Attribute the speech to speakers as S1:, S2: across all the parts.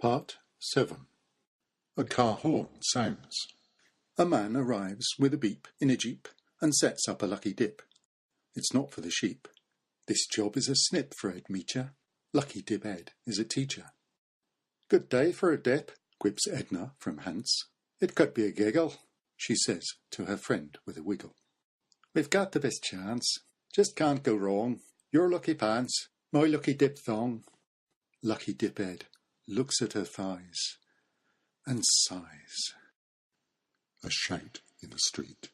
S1: Part 7. A car horn sounds. A man arrives with a beep in a jeep and sets up a lucky dip. It's not for the sheep. This job is a snip for Ed Meacher. Lucky Dip Ed is a teacher. Good day for a dip, quips Edna from Hants. It could be a giggle, she says to her friend with a wiggle. We've got the best chance. Just can't go wrong. Your lucky pants, my lucky dip thong. Lucky Dip Ed looks at her thighs and sighs. A shout in the street.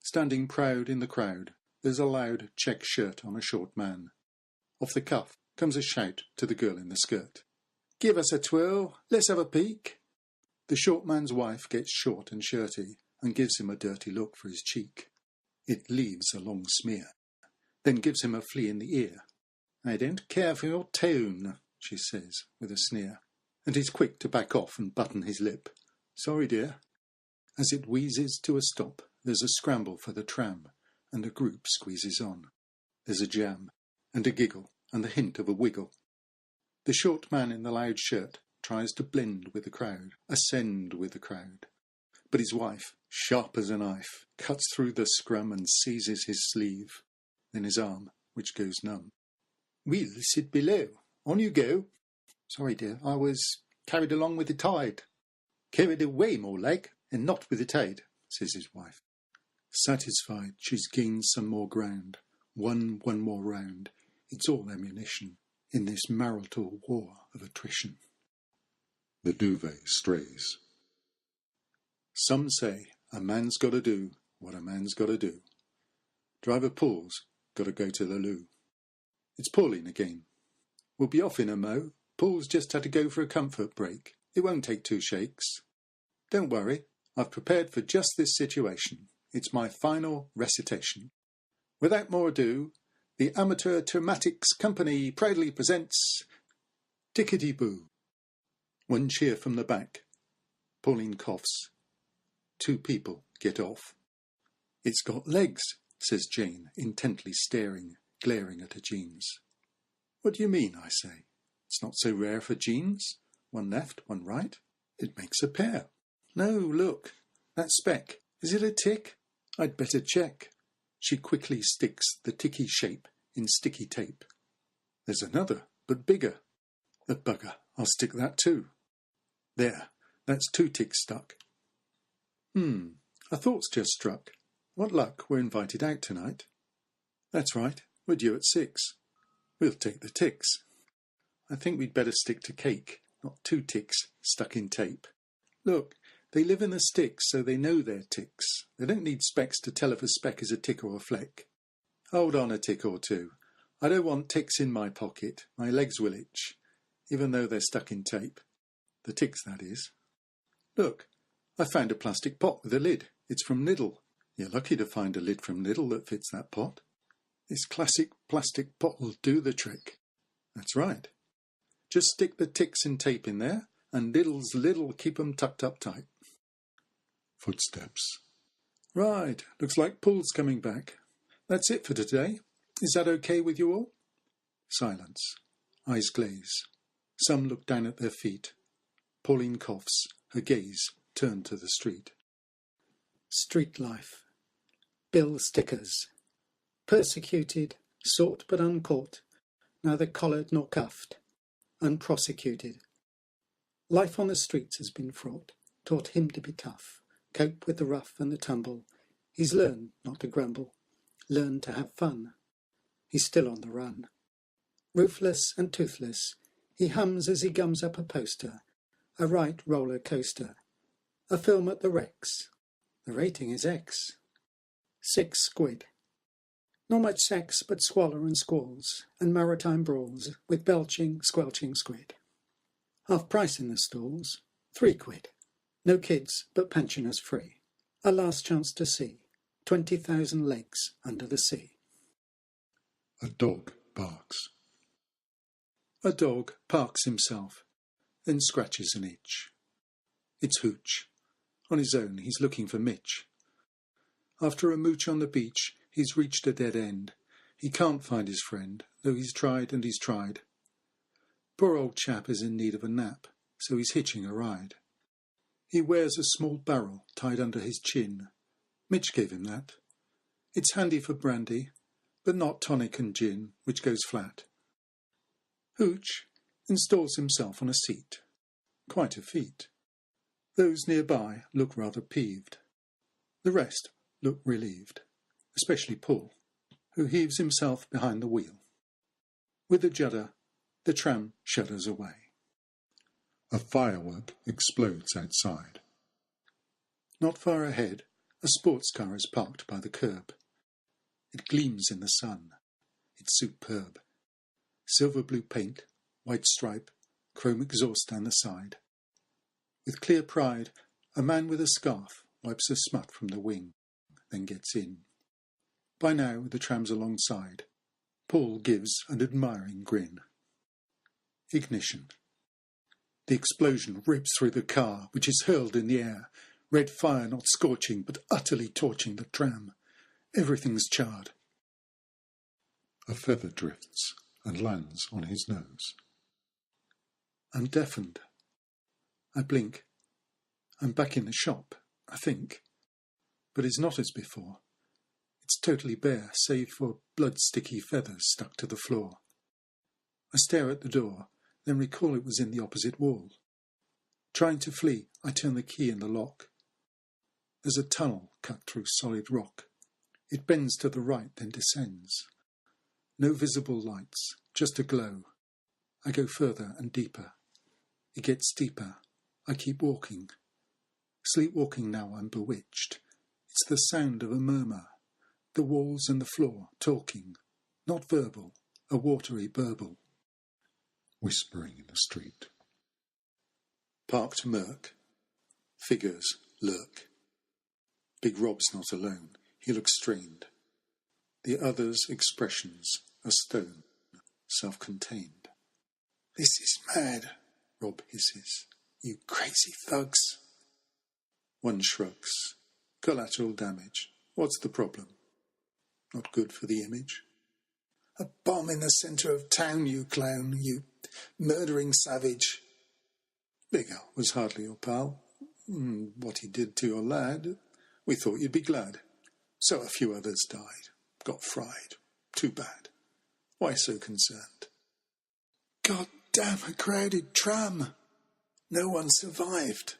S1: Standing proud in the crowd, there's a loud check shirt on a short man. Off the cuff comes a shout to the girl in the skirt. Give us a twirl, let's have a peek. The short man's wife gets short and shirty and gives him a dirty look for his cheek. It leaves a long smear, then gives him a flea in the ear. I don't care for your tone, she says with a sneer, and he's quick to back off and button his lip. Sorry, dear. As it wheezes to a stop, there's a scramble for the tram, and a group squeezes on. There's a jam, and a giggle, and the hint of a wiggle. The short man in the loud shirt tries to blend with the crowd, ascend with the crowd. But his wife, sharp as a knife, cuts through the scrum and seizes his sleeve, then his arm, which goes numb. We'll sit below. On you go. Sorry, dear, I was carried along with the tide. Carried away, more like, and not with the tide, says his wife. Satisfied she's gained some more ground, won one more round. It's all ammunition in this marital war of attrition. The duvet strays. Some say a man's got to do what a man's got to do. Driver pulls, got to go to the loo. It's Pauline again. We'll be off in a mo. Paul's just had to go for a comfort break. It won't take 2 shakes. Don't worry, I've prepared for just this situation. It's my final recitation. Without more ado, the Amateur Dramatics Company proudly presents Tickety-Boo. One cheer from the back. Pauline coughs. 2 people get off. It's got legs, says Jane, intently staring, glaring at her jeans. What do you mean, I say? It's not so rare for jeans. One left, one right. It makes a pair. No, look, that speck. Is it a tick? I'd better check. She quickly sticks the ticky shape in sticky tape. There's another, but bigger. The bugger, I'll stick that too. There, that's 2 ticks stuck. A thought's just struck. What luck, we're invited out tonight. That's right, we're due at 6. We'll take the ticks. I think we'd better stick to cake, not 2 ticks stuck in tape. Look, they live in the sticks, so they know they're ticks. They don't need specs to tell if a speck is a tick or a fleck. Hold on a tick or two. I don't want ticks in my pocket. My legs will itch, even though they're stuck in tape. The ticks, that is. Look, I found a plastic pot with a lid. It's from Lidl. You're lucky to find a lid from Lidl that fits that pot. This classic plastic pot will do the trick. That's right. Just stick the ticks in tape in there, and Lidl's lid'll keep 'em tucked up tight. Footsteps. Right, looks like Paul's coming back. That's it for today. Is that okay with you all? Silence. Eyes glaze. Some look down at their feet. Pauline coughs, her gaze turned to the street. Street life. Bill stickers. Persecuted, sought but uncaught, neither collared nor cuffed, unprosecuted. Life on the streets has been fraught, taught him to be tough, cope with the rough and the tumble. He's learned not to grumble, learned to have fun. He's still on the run. Roofless and toothless, he hums as he gums up a poster, a right roller coaster, a film at the Rex. The rating is X. 6 quid. Not much sex, but squalor and squalls, and maritime brawls, with belching, squelching squid. Half price in the stalls, 3 quid. No kids, but pensioners free. A last chance to see 20,000 legs under the sea. A dog barks. A dog parks himself, then scratches an itch. It's Hooch. On his own, he's looking for Mitch. After a mooch on the beach, he's reached a dead end. He can't find his friend, though he's tried and he's tried. Poor old chap is in need of a nap. so he's hitching a ride. He wears a small barrel tied under his chin. Mitch gave him that. It's handy for brandy, but not tonic and gin, which goes flat. Hooch installs himself on a seat. Quite a feat. Those nearby look rather peeved. The rest look relieved, especially Paul, who heaves himself behind the wheel. With a judder, the tram shudders away. A firework explodes outside. Not far ahead, a sports car is parked by the curb. It gleams in the sun. It's superb. Silver blue paint, white stripe, chrome exhaust down the side. With clear pride, a man with a scarf wipes a smut from the wing, then gets in. By now, the tram's alongside. Paul gives an admiring grin. Ignition. The explosion rips through the car, which is hurled in the air. Red fire not scorching, but utterly torching the tram. Everything's charred. A feather drifts and lands on his nose. I'm deafened. I blink. I'm back in the shop, I think. But it's not as before. It's totally bare, save for blood-sticky feathers stuck to the floor. I stare at the door, then recall it was in the opposite wall. Trying to flee, I turn the key in the lock. There's a tunnel cut through solid rock. It bends to the right, then descends. No visible lights, just a glow. I go further and deeper. It gets deeper. I keep walking. Sleepwalking now, I'm bewitched. It's the sound of a murmur. The walls and the floor talking. Not verbal, a watery burble. Whispering in the street. Parked murk. Figures lurk. Big Rob's not alone. He looks strained. The others' expressions are stone, self-contained. This is mad, Rob hisses. You crazy thugs. One shrugs. Collateral damage. What's the problem? Not good for the image. A bomb in the centre of town, you clown, you murdering savage. Big Al was hardly your pal. What he did to your lad, we thought you'd be glad. So a few others died. Got fried. Too bad. Why so concerned? God damn, a crowded tram. No one survived.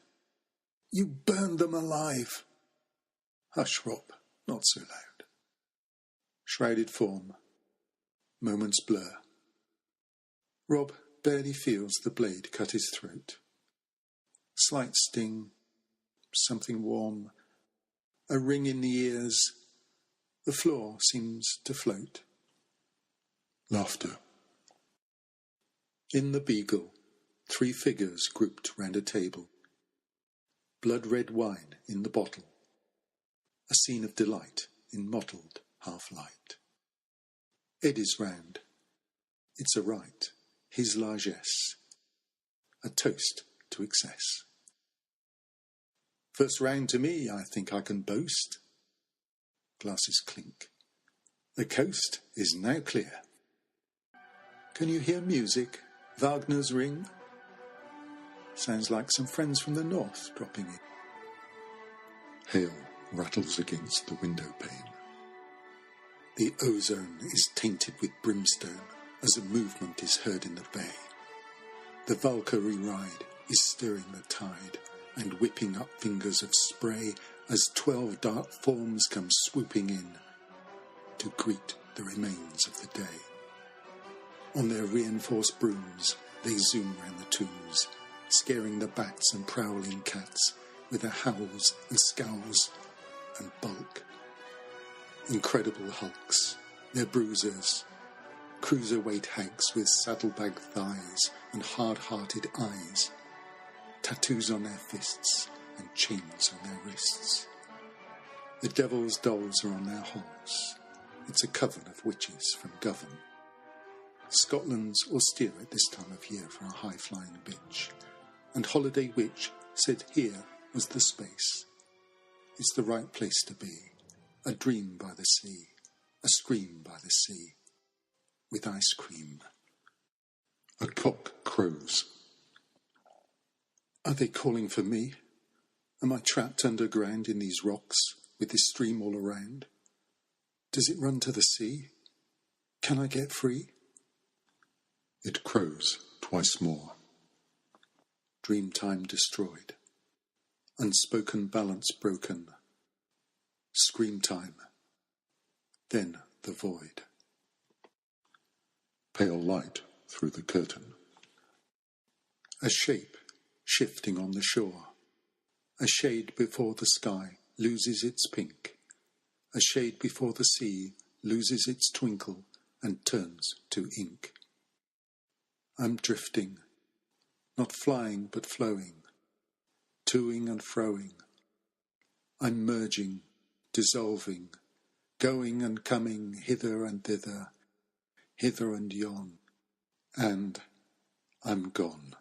S1: You burned them alive. Hush, Rob, not so loud. Shrouded form. Moments blur. Rob barely feels the blade cut his throat. Slight sting. Something warm. A ring in the ears. The floor seems to float. Laughter. In the Beagle, 3 figures grouped round a table. Blood-red wine in the bottle. A scene of delight in mottled half-light. Ed is round. It's a rite, his largesse. A toast to excess. First round to me, I think I can boast. Glasses clink. The coast is now clear. Can you hear music? Wagner's ring? Sounds like some friends from the north dropping in. Hail rattles against the window pane. The ozone is tainted with brimstone as a movement is heard in the bay. The Valkyrie ride is stirring the tide and whipping up fingers of spray as 12 dark forms come swooping in to greet the remains of the day. On their reinforced brooms, they zoom round the tombs, scaring the bats and prowling cats with their howls and scowls and bulk. Incredible hulks, their bruisers, cruiserweight hags with saddlebag thighs and hard-hearted eyes, tattoos on their fists and chains on their wrists. The devil's dolls are on their halls. It's a coven of witches from Govan. Scotland's austere at this time of year for a high-flying bitch, and Holiday Witch said here was the space. It's the right place to be, a dream by the sea, a scream by the sea, with ice cream. A cock crows. Are they calling for me? Am I trapped underground in these rocks with this stream all around? Does it run to the sea? Can I get free? It crows twice more. Dream time destroyed. Unspoken balance broken. Scream time. Then the void. Pale light through the curtain. A shape shifting on the shore. A shade before the sky loses its pink. A shade before the sea loses its twinkle and turns to ink. I'm drifting, not flying but flowing, toing and froing. I'm merging, dissolving, going and coming hither and thither, hither and yon, and I'm gone.